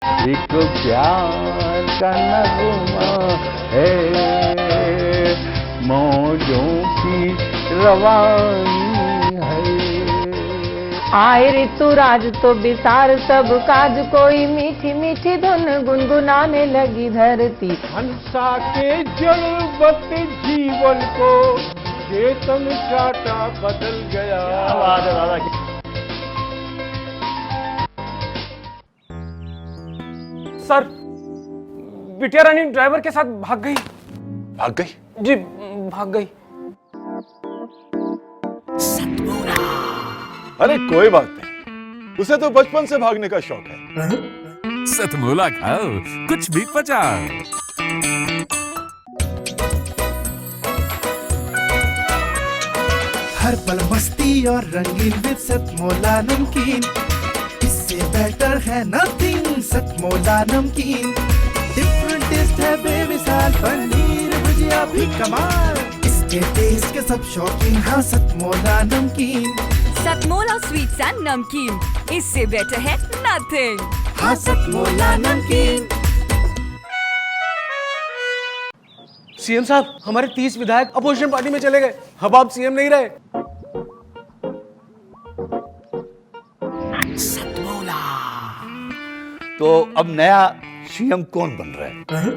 एक प्यार का नगमा है, मौजों की रवानी है। आए ऋतुराज तो बिसार सब काज, कोई मीठी मीठी धुन गुनगुनाने लगी धरती। हंसा के जड़वत जीवन को चेतन चाटा बदल गया। सर, बिटिया रानी ड्राइवर के साथ भाग गई। भाग गई? जी, भाग गई। अरे कोई बात नहीं, उसे तो बचपन से भागने का शौक है। सतमोला खाओ, कुछ भी पचाओ। हर पल मस्ती और रंगीन विद सतमोला नमकीन, इससे बेटर है नथिंग। सतमोला नमकीन डिफरेंट टेस्ट है बेमिसाल, पनीर भुजिया भी कमाल, इसके टेस्ट के सब शौकीन। हाँ सतमोला नमकीन, सतमोला स्वीट्स एंड नमकीन, इससे बेटर है नथिंग। हाँ सतमोला नमकीन। सीएम साहब, हमारे 30 विधायक अपोजिशन पार्टी में चले गए। अब आप सीएम नहीं रहे। तो अब नया सीएम कौन बन रहा है?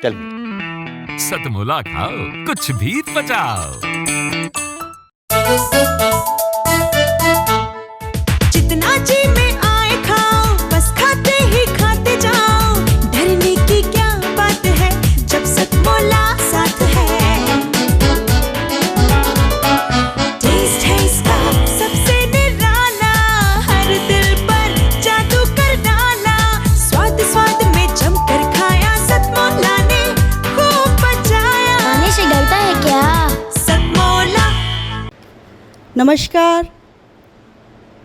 Tell me. सतमोला खाओ, कुछ भी पचाओ। जितना जी में आए खाओ, बस खाते ही खाते जाओ। डरने की क्या बात है जब सतमोला साथ है। टेस्ट है इसका सबसे निराला, हर दिल पर जादू कर डाला। स्वाद स्वाद में जमकर खाया, सतमोला ने खूब बचाया। खाने से डरता है क्या? सतमोला। नमस्कार,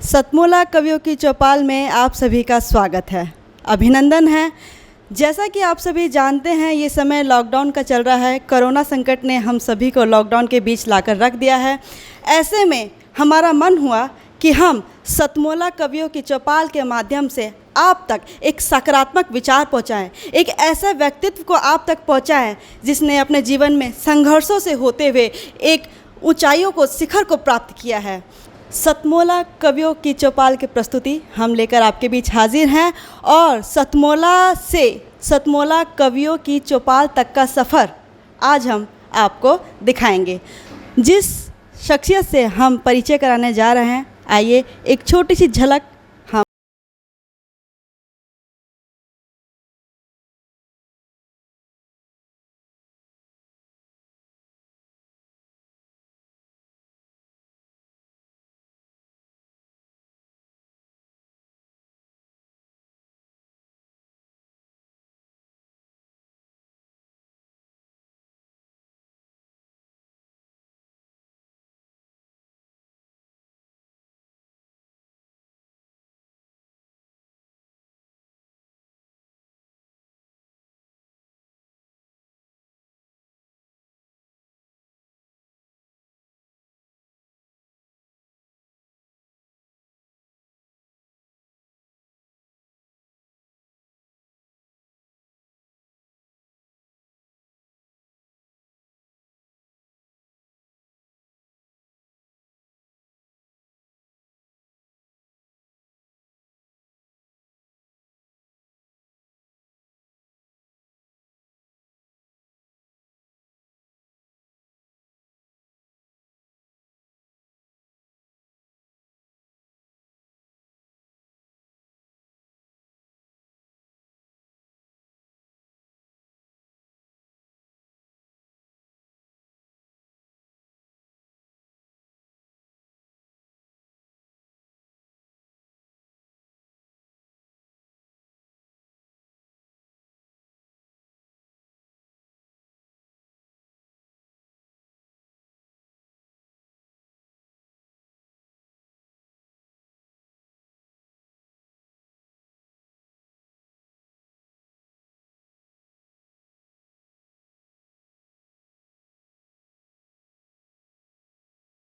सतमोला कवियों की चौपाल में आप सभी का स्वागत है, अभिनंदन है। जैसा कि आप सभी जानते हैं, ये समय लॉकडाउन का चल रहा है। कोरोना संकट ने हम सभी को लॉकडाउन के बीच लाकर रख दिया है। ऐसे में हमारा मन हुआ कि हम सतमोला कवियों की चौपाल के माध्यम से आप तक एक सकारात्मक विचार पहुंचाएं, एक ऐसे व्यक्तित्व को आप तक पहुंचाएं जिसने अपने जीवन में संघर्षों से होते हुए एक ऊंचाइयों को, शिखर को प्राप्त किया है। सतमोला कवियों की चौपाल की प्रस्तुति हम लेकर आपके बीच हाजिर हैं और सतमोला से सतमोला कवियों की चौपाल तक का सफ़र आज हम आपको दिखाएंगे। जिस शख्सियत से हम परिचय कराने जा रहे हैं, आइए एक छोटी सी झलक हम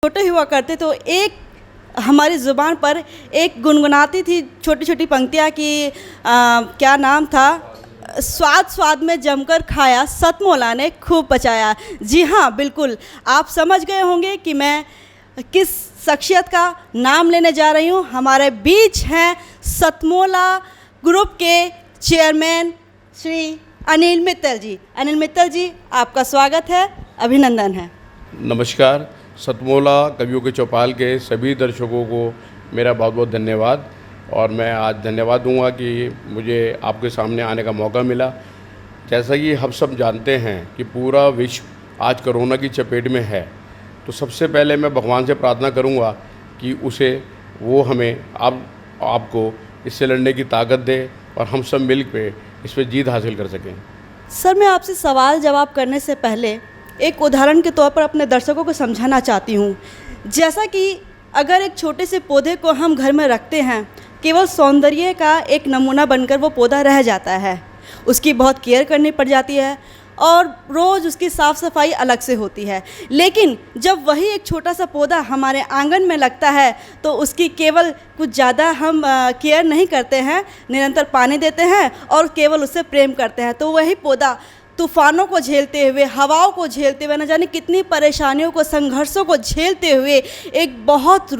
छोटे हुआ करते तो एक हमारी ज़ुबान पर एक गुनगुनाती थी छोटी छोटी पंक्तियाँ कि क्या नाम था, स्वाद स्वाद में जमकर खाया, सतमौला ने खूब बचाया। जी हाँ, बिल्कुल आप समझ गए होंगे कि मैं किस शख्सियत का नाम लेने जा रही हूँ। हमारे बीच हैं सतमौला ग्रुप के चेयरमैन श्री अनिल मित्तल जी। अनिल मित्तल जी, आपका स्वागत है, अभिनंदन है। नमस्कार। सतमौला कवियों के चौपाल के सभी दर्शकों को मेरा बहुत बहुत धन्यवाद। और मैं आज धन्यवाद दूंगा कि मुझे आपके सामने आने का मौका मिला। जैसा कि हम सब जानते हैं कि पूरा विश्व आज कोरोना की चपेट में है, तो सबसे पहले मैं भगवान से प्रार्थना करूंगा कि वो हमें आपको इससे लड़ने की ताकत दे और हम सब मिल के इस पर जीत हासिल कर सकें। सर, मैं आपसे सवाल जवाब करने से पहले एक उदाहरण के तौर पर अपने दर्शकों को समझाना चाहती हूँ। जैसा कि अगर एक छोटे से पौधे को हम घर में रखते हैं, केवल सौंदर्य का एक नमूना बनकर वो पौधा रह जाता है, उसकी बहुत केयर करनी पड़ जाती है और रोज़ उसकी साफ़ सफाई अलग से होती है। लेकिन जब वही एक छोटा सा पौधा हमारे आंगन में लगता है तो उसकी केवल कुछ ज़्यादा हम केयर नहीं करते हैं, निरंतर पानी देते हैं और केवल उससे प्रेम करते हैं, तो वही पौधा तूफ़ानों को झेलते हुए, हवाओं को झेलते हुए, न जाने कितनी परेशानियों को, संघर्षों को झेलते हुए एक बहुत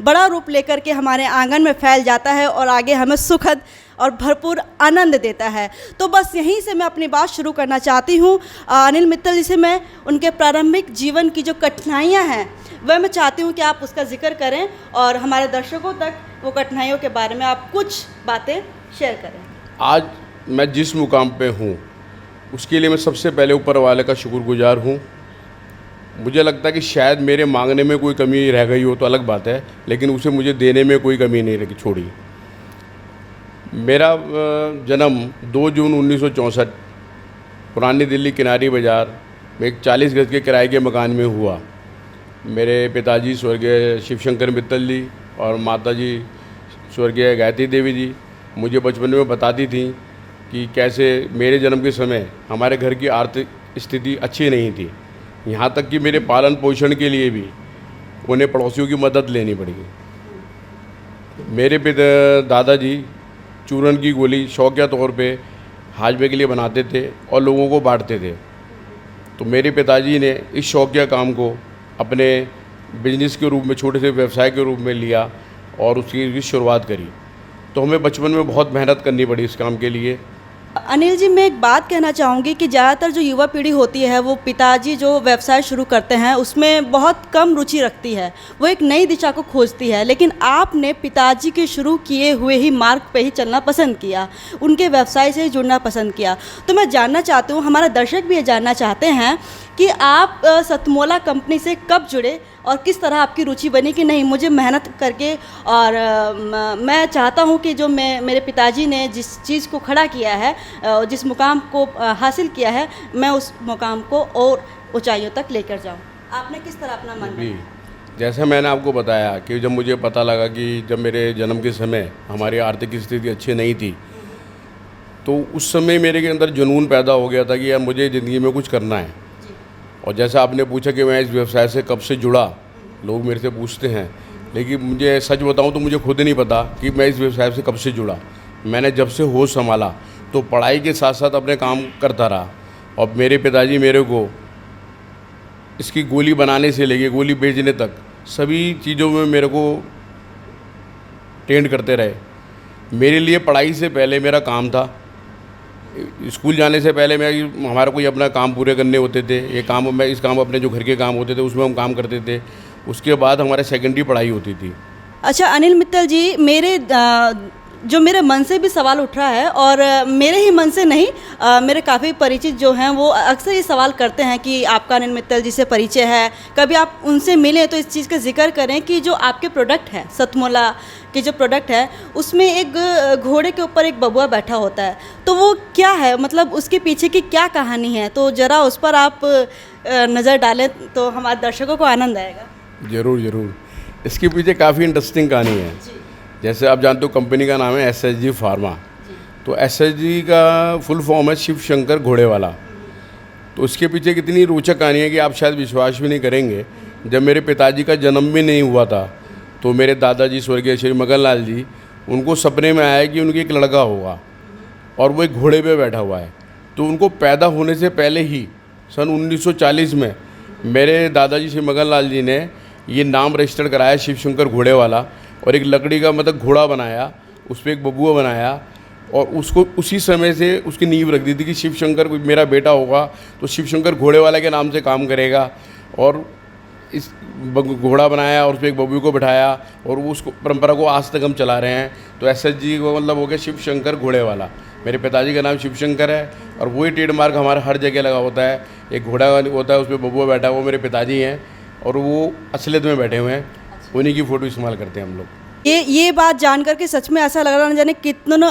बड़ा रूप लेकर के हमारे आंगन में फैल जाता है और आगे हमें सुखद और भरपूर आनंद देता है। तो बस यहीं से मैं अपनी बात शुरू करना चाहती हूँ। अनिल मित्तल जी से मैं उनके प्रारंभिक जीवन की जो कठिनाइयाँ हैं वह मैं चाहती हूँ कि आप उसका जिक्र करें और हमारे दर्शकों तक वो कठिनाइयों के बारे में आप कुछ बातें शेयर करें। आज मैं जिस मुकाम पे हूँ उसके लिए मैं सबसे पहले ऊपर वाले का शुक्रगुजार हूँ। मुझे लगता है कि शायद मेरे मांगने में कोई कमी रह गई हो तो अलग बात है, लेकिन उसे मुझे देने में कोई कमी नहीं छोड़ी। मेरा जन्म 2 जून 1964 पुरानी दिल्ली किनारी बाज़ार में एक 40 गज के किराए के मकान में हुआ। मेरे पिताजी स्वर्गीय शिवशंकर मित्तल जी और माताजी स्वर्गीय गायत्री देवी जी मुझे बचपन में बताती थी कि कैसे मेरे जन्म के समय हमारे घर की आर्थिक स्थिति अच्छी नहीं थी, यहाँ तक कि मेरे पालन पोषण के लिए भी उन्हें पड़ोसियों की मदद लेनी पड़ी। मेरे दादाजी चूरन की गोली शौकिया तौर पे हाजमे के लिए बनाते थे और लोगों को बांटते थे। तो मेरे पिताजी ने इस शौकिया काम को अपने बिजनेस के रूप में, छोटे से व्यवसाय के रूप में लिया और उसकी शुरुआत करी। तो हमें बचपन में बहुत मेहनत करनी पड़ी इस काम के लिए। अनिल जी, मैं एक बात कहना चाहूँगी कि ज़्यादातर जो युवा पीढ़ी होती है वो पिताजी जो व्यवसाय शुरू करते हैं उसमें बहुत कम रुचि रखती है, वो एक नई दिशा को खोजती है। लेकिन आपने पिताजी के शुरू किए हुए ही मार्ग पे ही चलना पसंद किया, उनके व्यवसाय से ही जुड़ना पसंद किया। तो मैं जानना चाहती हूँ, हमारे दर्शक भी ये जानना चाहते हैं कि आप सतमौला कंपनी से कब जुड़े और किस तरह आपकी रुचि बनी कि नहीं, मुझे मेहनत करके और मैं चाहता हूं कि जो मेरे पिताजी ने जिस चीज़ को खड़ा किया है, जिस मुकाम को हासिल किया है, मैं उस मुकाम को और ऊंचाइयों तक लेकर जाऊं। आपने किस तरह अपना मन बनाया? जैसे मैंने आपको बताया कि जब मुझे पता लगा कि जब मेरे जन्म के समय हमारी आर्थिक स्थिति अच्छी नहीं थी, तो उस समय मेरे के अंदर जुनून पैदा हो गया था कि यार मुझे ज़िंदगी में कुछ करना है। और जैसा आपने पूछा कि मैं इस व्यवसाय से कब से जुड़ा, लोग मेरे से पूछते हैं, लेकिन मुझे सच बताऊं तो मुझे खुद नहीं पता कि मैं इस व्यवसाय से कब से जुड़ा। मैंने जब से होश संभाला तो पढ़ाई के साथ साथ अपने काम करता रहा और मेरे पिताजी मेरे को इसकी गोली बनाने से लेके गोली बेचने तक सभी चीज़ों में मेरे को ट्रेंड करते रहे। मेरे लिए पढ़ाई से पहले मेरा काम था। स्कूल जाने से पहले हमारा कोई अपना काम पूरे करने होते थे, इस काम अपने जो घर के काम होते थे उसमें हम काम करते थे। उसके बाद हमारे सेकेंडरी पढ़ाई होती थी। अच्छा अनिल मित्तल जी, मेरे मन से भी सवाल उठ रहा है और मेरे ही मन से नहीं, मेरे काफ़ी परिचित जो हैं वो अक्सर ये सवाल करते हैं कि आपका अनिल मित्तल जी से परिचय है, कभी आप उनसे मिलें तो इस चीज़ का जिक्र करें कि जो आपके प्रोडक्ट है, सतमौला के जो प्रोडक्ट है उसमें एक घोड़े के ऊपर एक बबुआ बैठा होता है, तो वो क्या है, मतलब उसके पीछे की क्या कहानी है? तो ज़रा उस पर आप नज़र डालें तो हमारे दर्शकों को आनंद आएगा। ज़रूर। इसके पीछे काफ़ी इंटरेस्टिंग कहानी है। जैसे आप जानते हो कंपनी का नाम है SSG फार्मा। तो SSG का फुल फॉर्म है शिव शंकर घोड़े वाला। तो उसके पीछे कितनी रोचक कहानी है कि आप शायद विश्वास भी नहीं करेंगे। जब मेरे पिताजी का जन्म भी नहीं हुआ था तो मेरे दादाजी स्वर्गीय श्री मगन लाल जी, उनको सपने में आया कि उनके एक लड़का होगा और वो एक घोड़े पे बैठा हुआ है। तो उनको पैदा होने से पहले ही सन 1940 में मेरे दादाजी श्री मगन लाल जी ने ये नाम रजिस्टर कराया शिव शंकर घोड़े वाला, और एक लकड़ी का मतलब घोड़ा बनाया, उस पर एक बबुआ बनाया, और उसको उसी समय से उसकी नींव रख दी थी कि शिव शंकर मेरा बेटा होगा तो शिव शंकर घोड़े वाला के नाम से काम करेगा। और इस घोड़ा बनाया और उस पर एक बबुए को बिठाया, और उस परंपरा को आज तक हम चला रहे हैं। तो SHG को मतलब हो गया शिव शंकर घोड़े वाला। मेरे पिताजी का नाम शिव शंकर है, और वही ट्रेडमार्क हमारे हर जगह लगा होता है। एक घोड़ा होता है, उस पर बबुआ बैठा है, वो मेरे पिताजी हैं, और वो असलियत में बैठे हुए हैं, उन्हीं की फ़ोटो इस्तेमाल करते हैं हम लोग। ये बात जान करके सच में ऐसा लग रहा है, न जाने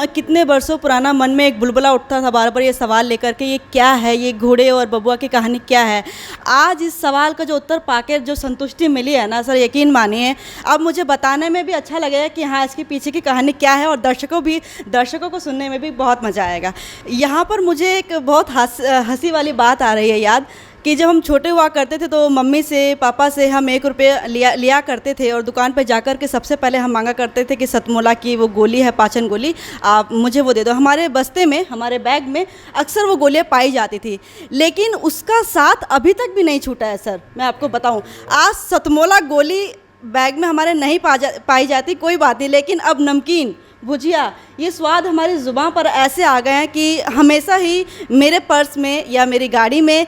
कितने वर्षों पुराना मन में एक बुलबुला उठता था बार बार ये सवाल लेकर के, ये क्या है, ये घोड़े और बबुआ की कहानी क्या है। आज इस सवाल का जो उत्तर पाकर जो संतुष्टि मिली है ना सर, यकीन मानिए अब मुझे बताने में भी अच्छा लगेगा कि हाँ इसके पीछे की कहानी क्या है, और दर्शकों को सुनने में भी बहुत मज़ा आएगा। यहाँ पर मुझे एक बहुत हंसी वाली बात आ रही है याद, कि जब हम छोटे हुआ करते थे तो मम्मी से पापा से हम 1 रुपये लिया करते थे, और दुकान पर जाकर के सबसे पहले हम मांगा करते थे कि सतमोला की वो गोली है, पाचन गोली, आप मुझे वो दे दो। हमारे बस्ते में, हमारे बैग में अक्सर वो गोलियां पाई जाती थी, लेकिन उसका साथ अभी तक भी नहीं छूटा है सर। मैं आपको बताऊं, आज सतमोला गोली बैग में हमारे नहीं पाई जाती, कोई बात नहीं, लेकिन अब नमकीन, भुजिया, ये स्वाद हमारी ज़ुबान पर ऐसे आ गए हैं कि हमेशा ही मेरे पर्स में या मेरी गाड़ी में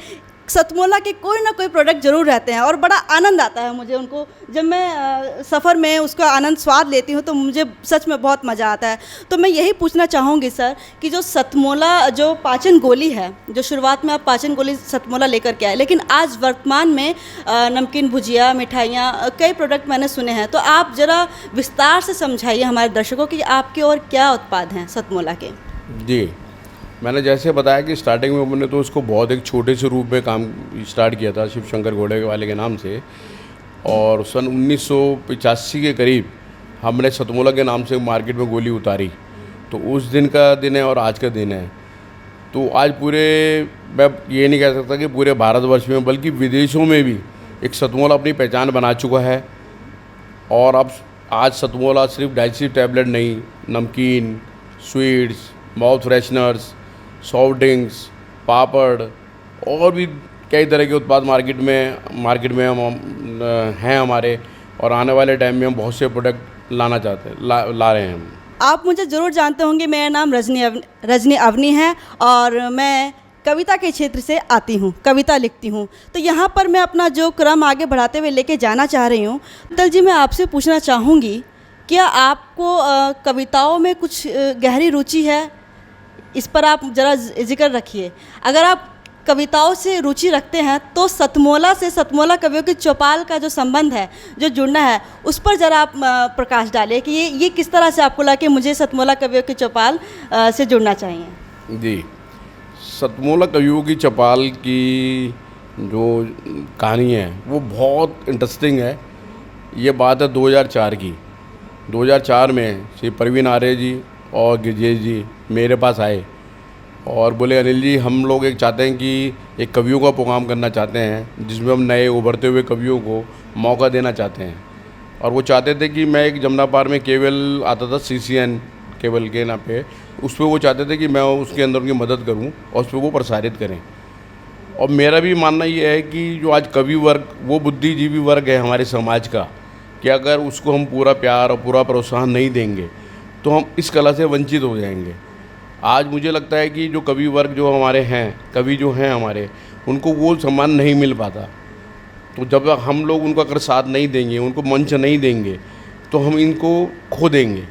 सतमोला के कोई ना कोई प्रोडक्ट ज़रूर रहते हैं, और बड़ा आनंद आता है मुझे उनको, जब मैं सफ़र में उसका आनंद स्वाद लेती हूँ तो मुझे सच में बहुत मज़ा आता है। तो मैं यही पूछना चाहूँगी सर कि जो सतमोला जो पाचन गोली है, जो शुरुआत में आप पाचन गोली सतमोला लेकर के आए, लेकिन आज वर्तमान में नमकीन, भुजिया, मिठाइयाँ, कई प्रोडक्ट मैंने सुने हैं, तो आप ज़रा विस्तार से समझाइए हमारे दर्शकों कि आपके और क्या उत्पाद हैं सतमोला के। जी, मैंने जैसे बताया कि स्टार्टिंग में हमने तो उसको बहुत एक छोटे से रूप में काम स्टार्ट किया था शिव शंकर घोड़े वाले के नाम से, और सन 1985 के करीब हमने सतमोला के नाम से मार्केट में गोली उतारी। तो उस दिन का दिन है और आज का दिन है। तो आज पूरे, मैं ये नहीं कह सकता कि पूरे भारतवर्ष में, बल्कि विदेशों में भी एक सतमोला अपनी पहचान बना चुका है। और अब आज सतमोला सिर्फ डाइजेस्टिव टैबलेट नहीं, नमकीन, sweets, mouth fresheners, soft drinks, papad और भी कई तरह के उत्पाद मार्केट में हम हैं हमारे, और आने वाले टाइम में हम बहुत से प्रोडक्ट लाना चाहते हैं, ला रहे हैं हम। आप मुझे ज़रूर जानते होंगे, मेरा नाम रजनी अवनी है, और मैं कविता के क्षेत्र से आती हूँ, कविता लिखती हूँ। तो यहाँ पर मैं अपना जो क्रम आगे बढ़ाते हुए लेके जाना चाह रही हूँ। तल जी, मैं आपसे पूछना चाहूँगी, क्या आपको कविताओं में कुछ गहरी रुचि है? इस पर आप ज़रा जिक्र रखिए। अगर आप कविताओं से रुचि रखते हैं तो सतमोला से, सतमोला कवियों की चौपाल का जो संबंध है, जो जुड़ना है, उस पर ज़रा आप प्रकाश डालिए कि ये किस तरह से आपको लगा कि मुझे सतमोला कवियों की चौपाल से जुड़ना चाहिए। जी, सतमोला कवियों की चौपाल की जो कहानी है वो बहुत इंटरेस्टिंग है। ये बात है 2004 की। 2004 में श्री परवीन आर्य जी और गिरजेश जी मेरे पास आए और बोले, अनिल जी, हम लोग एक चाहते हैं कि एक कवियों का प्रोग्राम करना चाहते हैं जिसमें हम नए उभरते हुए कवियों को मौका देना चाहते हैं। और वो चाहते थे कि मैं एक जमुना पार में केवल आता था CCN केबल के नाम पे, उस पर वो चाहते थे कि मैं उसके अंदर उनकी मदद करूं और उस पर वो प्रसारित करें। और मेरा भी मानना ये है कि जो आज कवि वर्ग, वो बुद्धिजीवी वर्ग है हमारे समाज का, कि अगर उसको हम पूरा प्यार और पूरा प्रोत्साहन नहीं देंगे तो हम इस कला से वंचित हो जाएंगे। आज मुझे लगता है कि जो कवि वर्ग जो हमारे हैं, कवि जो हैं हमारे, उनको वो सम्मान नहीं मिल पाता। तो जब हम लोग उनको अगर साथ नहीं देंगे, उनको मंच नहीं देंगे, तो हम इनको खो देंगे।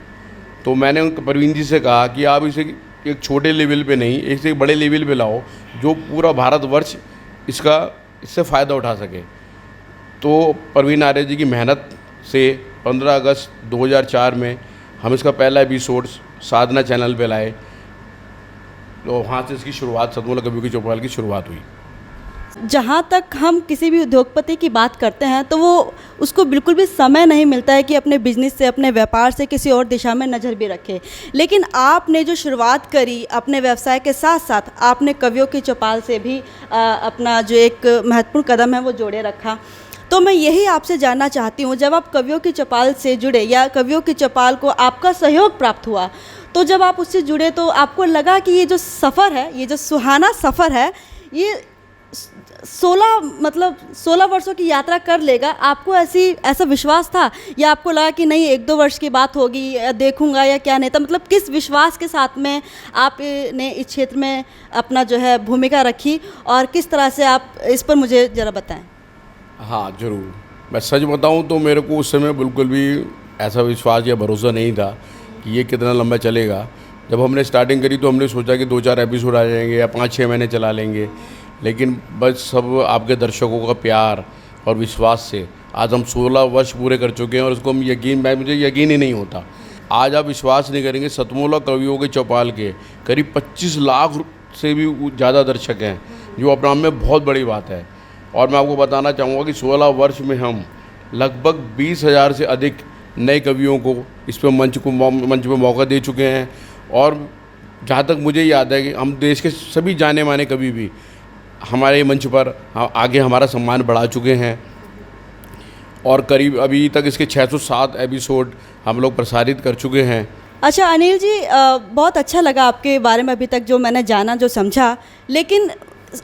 तो मैंने परवीन जी से कहा कि आप इसे एक छोटे लेवल पे नहीं, एक बड़े लेवल पे लाओ जो पूरा भारतवर्ष इससे फ़ायदा उठा सके। तो परवीन आर्य जी की मेहनत से 15 अगस्त 2004 में हम इसका पहला एपिसोड साधना चैनल पे लाए। तो वहाँ से इसकी शुरुआत, सतमोला कवियों की चौपाल की शुरुआत हुई। जहाँ तक हम किसी भी उद्योगपति की बात करते हैं तो वो उसको बिल्कुल भी समय नहीं मिलता है कि अपने बिजनेस से, अपने व्यापार से किसी और दिशा में नज़र भी रखे। लेकिन आपने जो शुरुआत करी अपने व्यवसाय के साथ साथ, आपने कवियों की चौपाल से भी अपना जो एक महत्वपूर्ण कदम है वो जोड़े रखा। तो मैं यही आपसे जानना चाहती हूँ, जब आप कवियों की चौपाल से जुड़े या कवियों की चौपाल को आपका सहयोग प्राप्त हुआ, तो जब आप उससे जुड़े तो आपको लगा कि ये जो सफ़र है, ये जो सुहाना सफ़र है, ये 16 वर्षों की यात्रा कर लेगा? आपको ऐसा विश्वास था या आपको लगा कि नहीं 1-2 वर्ष की बात होगी, देखूंगा या क्या नहीं था? मतलब किस विश्वास के साथ में आपने इस क्षेत्र में अपना जो है भूमिका रखी और किस तरह से आप इस पर मुझे ज़रा बताएं। हाँ ज़रूर, मैं सच बताऊं तो मेरे को उस समय बिल्कुल भी ऐसा विश्वास या भरोसा नहीं था कि ये कितना लंबा चलेगा। जब हमने स्टार्टिंग करी तो हमने सोचा कि 2-4 एपिसोड आ जाएंगे या 5-6 महीने चला लेंगे, लेकिन बस सब आपके दर्शकों का प्यार और विश्वास से आज हम 16 वर्ष पूरे कर चुके हैं और उसको हम मुझे यकीन ही नहीं होता। आज आप विश्वास नहीं करेंगे, सतमोला कवियों के चौपाल के करीब 25 लाख से भी ज़्यादा दर्शक हैं, जो अपने आप में बहुत बड़ी बात है। और मैं आपको बताना चाहूँगा कि 16 वर्ष में हम लगभग 20,000 से अधिक नए कवियों को इस पर मंच पे मौका दे चुके हैं। और जहाँ तक मुझे याद है कि हम देश के सभी जाने माने कवि भी हमारे मंच पर आगे हमारा सम्मान बढ़ा चुके हैं और करीब अभी तक इसके 607 एपिसोड हम लोग प्रसारित कर चुके हैं। अच्छा अनिल जी, बहुत अच्छा लगा आपके बारे में अभी तक जो मैंने जाना, जो समझा, लेकिन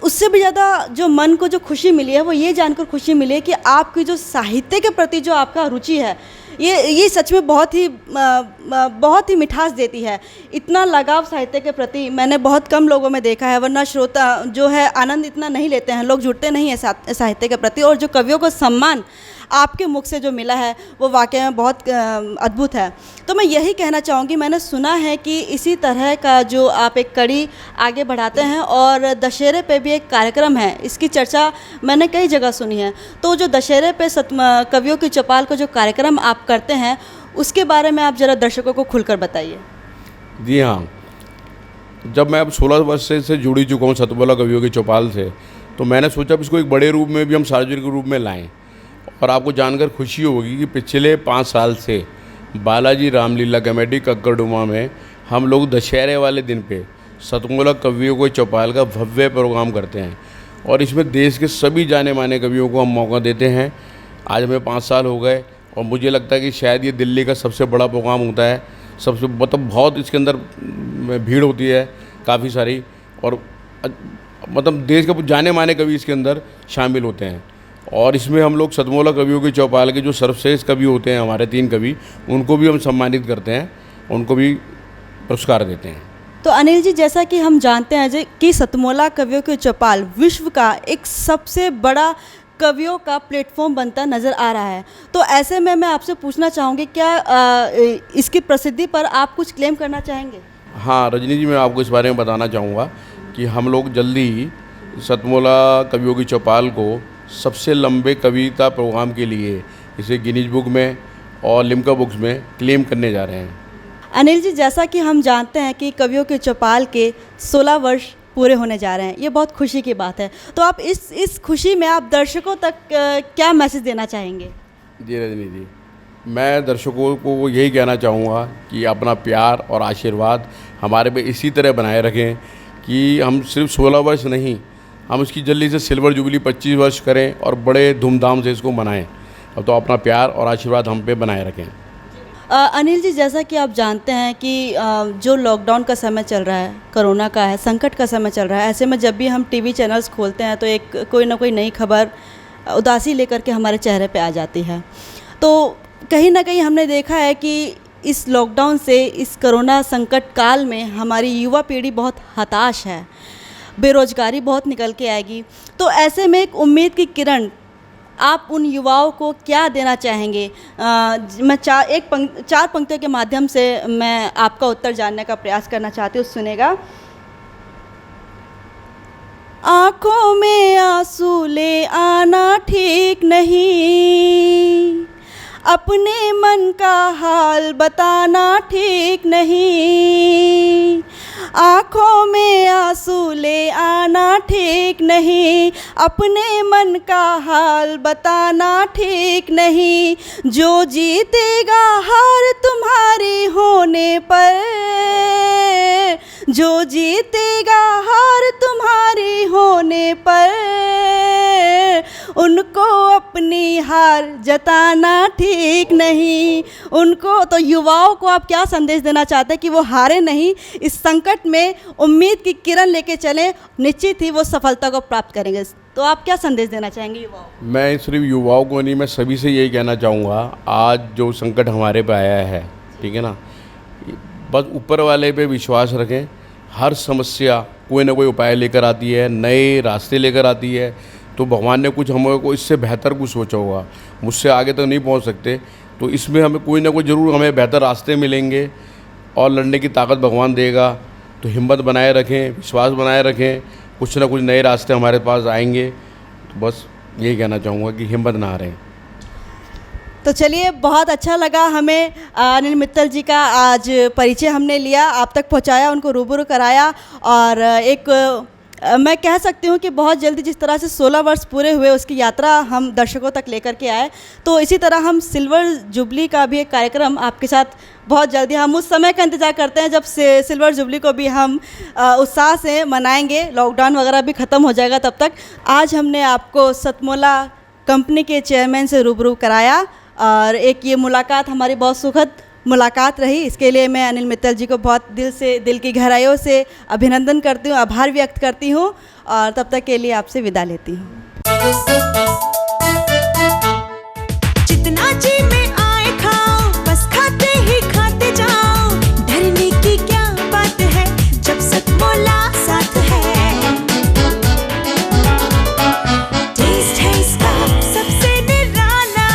उससे भी ज़्यादा जो मन को जो खुशी मिली है वो ये जानकर खुशी मिली है कि आपकी जो साहित्य के प्रति जो आपका रुचि है ये सच में बहुत ही मिठास देती है। इतना लगाव साहित्य के प्रति मैंने बहुत कम लोगों में देखा है, वरना श्रोता जो है आनंद इतना नहीं लेते हैं, लोग जुड़ते नहीं हैं साहित्य के प्रति। और जो कवियों को सम्मान आपके मुख से जो मिला है वो वाकई में बहुत अद्भुत है। तो मैं यही कहना चाहूँगी, मैंने सुना है कि इसी तरह का जो आप एक कड़ी आगे बढ़ाते हैं और दशहरे पे भी एक कार्यक्रम है, इसकी चर्चा मैंने कई जगह सुनी है। तो जो दशहरे पे कवियों की चौपाल का जो कार्यक्रम आप करते हैं उसके बारे में आप ज़रा दर्शकों को खुलकर बताइए। जी हाँ, जब मैं अब 16 वर्ष से जुड़ी चुका हूँ सतमोला कवियों की चौपाल से, तो मैंने सोचा अब इसको एक बड़े रूप में भी हम सार्वजनिक रूप में लाएं। और आपको जानकर खुशी होगी कि पिछले 5 साल से बालाजी रामलीला कमेटी कक्कड़डुमा में हम लोग दशहरे वाले दिन पे सतमोला कवियों की चौपाल का भव्य प्रोग्राम करते हैं और इसमें देश के सभी जाने माने कवियों को हम मौका देते हैं। आज हमें 5 साल हो गए और मुझे लगता है कि शायद ये दिल्ली का सबसे बड़ा प्रोग्राम होता है। सबसे बहुत इसके अंदर भीड़ होती है काफ़ी सारी, और देश के जाने माने कवि इसके अंदर शामिल होते हैं। और इसमें हम लोग सतमोला कवियों की चौपाल के जो सर्वश्रेष्ठ कवि होते हैं, हमारे 3 कवि, उनको भी हम सम्मानित करते हैं, उनको भी पुरस्कार देते हैं। तो अनिल जी, जैसा कि हम जानते हैं कि सतमोला कवियों की चौपाल विश्व का एक सबसे बड़ा कवियों का प्लेटफॉर्म बनता नज़र आ रहा है, तो ऐसे में मैं आपसे पूछना चाहूँगी, क्या इसकी प्रसिद्धि पर आप कुछ क्लेम करना चाहेंगे? हाँ रजनी जी, मैं आपको इस बारे में बताना चाहूँगा कि हम लोग जल्दी ही सतमोला कवियों की चौपाल को सबसे लंबे कविता प्रोग्राम के लिए इसे गिनीज बुक में और लिम्का बुक्स में क्लेम करने जा रहे हैं। अनिल जी, जैसा कि हम जानते हैं कि कवियों की चौपाल के 16 वर्ष पूरे होने जा रहे हैं, ये बहुत खुशी की बात है, तो आप इस खुशी में आप दर्शकों तक क्या मैसेज देना चाहेंगे? जी रजनी जी, मैं दर्शकों को यही कहना चाहूँगा कि अपना प्यार और आशीर्वाद हमारे पे इसी तरह बनाए रखें कि हम सिर्फ 16 वर्ष नहीं, हम इसकी जल्दी से सिल्वर जुबली 25 वर्ष करें और बड़े धूमधाम से इसको मनाएं। अब तो अपना प्यार और आशीर्वाद हम पे बनाए रखें। अनिल जी, जैसा कि आप जानते हैं कि जो लॉकडाउन का समय चल रहा है, कोरोना का है, संकट का समय चल रहा है, ऐसे में जब भी हम टीवी चैनल्स खोलते हैं तो एक कोई ना कोई नई खबर उदासी लेकर के हमारे चेहरे पे आ जाती है। तो कहीं ना कहीं हमने देखा है कि इस लॉकडाउन से, इस कोरोना संकट काल में हमारी युवा पीढ़ी बहुत हताश है, बेरोजगारी बहुत निकल के आएगी। तो ऐसे में एक उम्मीद की किरण, आप उन युवाओं को क्या देना चाहेंगे? मैं 4 पंक्तियों के माध्यम से मैं आपका उत्तर जानने का प्रयास करना चाहती हूँ, सुनेगा। आँखों में आंसू ले आना ठीक नहीं, अपने मन का हाल बताना ठीक नहीं, आँखों में आंसू ले आना ठीक नहीं, अपने मन का हाल बताना ठीक नहीं, जो जीतेगा हार तुम्हारी होने पर, जो जीतेगा हार तुम्हारी होने पर, उनको अपनी हार जताना ठीक नहीं। उनको तो युवाओं को आप क्या संदेश देना चाहते हैं कि वो हारे नहीं, इस संकट में उम्मीद की किरण लेके चलें, निश्चित ही वो सफलता को प्राप्त करेंगे। तो आप क्या संदेश देना चाहेंगे युवाओं को? मैं सिर्फ युवाओं को नहीं, मैं सभी से यही कहना चाहूँगा, आज जो संकट हमारे पे आया है, ठीक है ना, बस ऊपर वाले पे विश्वास रखें। हर समस्या कोई ना कोई उपाय लेकर आती है, नए रास्ते लेकर आती है। तो भगवान ने कुछ हमको इससे बेहतर कुछ सोचा होगा। मुझसे आगे तक नहीं पहुंच सकते, तो इसमें हमें कोई ना कोई ज़रूर हमें बेहतर रास्ते मिलेंगे और लड़ने की ताकत भगवान देगा। तो हिम्मत बनाए रखें, विश्वास बनाए रखें, कुछ ना कुछ नए रास्ते हमारे पास आएंगे। तो बस यही कहना चाहूँगा कि हिम्मत ना हारें। तो चलिए, बहुत अच्छा लगा हमें अनिल मित्तल जी का आज परिचय हमने लिया, आप तक पहुंचाया, उनको रूबरू कराया। और एक मैं कह सकती हूं कि बहुत जल्दी जिस तरह से 16 वर्ष पूरे हुए उसकी यात्रा हम दर्शकों तक लेकर के आए, तो इसी तरह हम सिल्वर जुबली का भी एक कार्यक्रम आपके साथ बहुत जल्दी, हम उस समय का इंतज़ार करते हैं जब से सिल्वर जुबली को भी हम उत्साह से मनाएंगे। लॉकडाउन वगैरह भी ख़त्म हो जाएगा तब तक। आज हमने आपको सतमोला कंपनी के चेयरमैन से रूबरू कराया और एक ये मुलाकात हमारी बहुत सुखद मुलाकात रही। इसके लिए मैं अनिल मित्तल जी को बहुत दिल की गहराइयों से अभिनंदन करती हूँ, आभार व्यक्त करती हूँ और तब तक के लिए आपसे विदा लेती हूँ। जितना जी में आए खाओ, बस खाते ही खाते जाओ, डरने की क्या बात है जब सतमोला साथ है। टेस्ट है इसका सबसे निराला,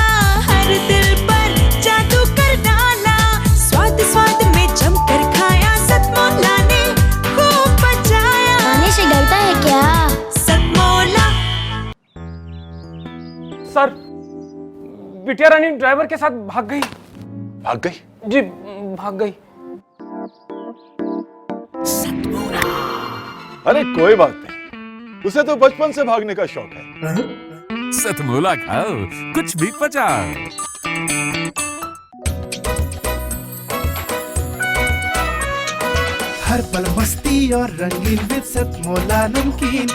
हर दिल पर जादू कर डाला, स्वाद स्वाद में जमकर खाया, सतमोला ने खूब बचाया। खाने से डरता है क्या? सतमोला। सर, बिटिया रानी ड्राइवर के साथ भाग गई। भाग गई? जी, भाग गई। अरे कोई बात नहीं, उसे तो बचपन से भागने का शौक है। सतमोला खाओ, कुछ भी पचाओ। हर पल मस्ती और रंगीन विद सतमोला नमकीन,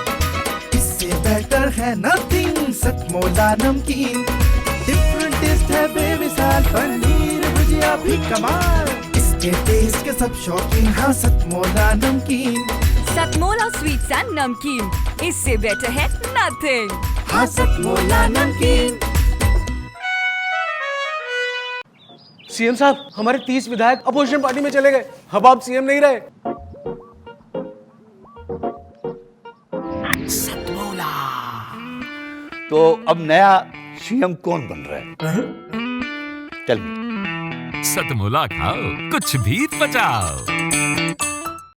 इससे बेटर है नथिंग। सतमोला नमकीन डिफरेंट टेस्ट है बेमिसाल, पनीर भुजिया भी कमाल, इसके टेस्ट के सब शौकीन। हाँ सतमोला नमकीन, सतमोला स्वीट्स एंड नमकीन, इससे बेटर है नथिंग। हाँ सतमोला नमकीन। सीएम साहब, हमारे 30 विधायक अपोजिशन पार्टी में चले गए। अब आप सीएम नहीं रहे। तो अब नया सीएम कौन बन रहा है? Tell me. सतमोला खाओ, कुछ भी पचाओ।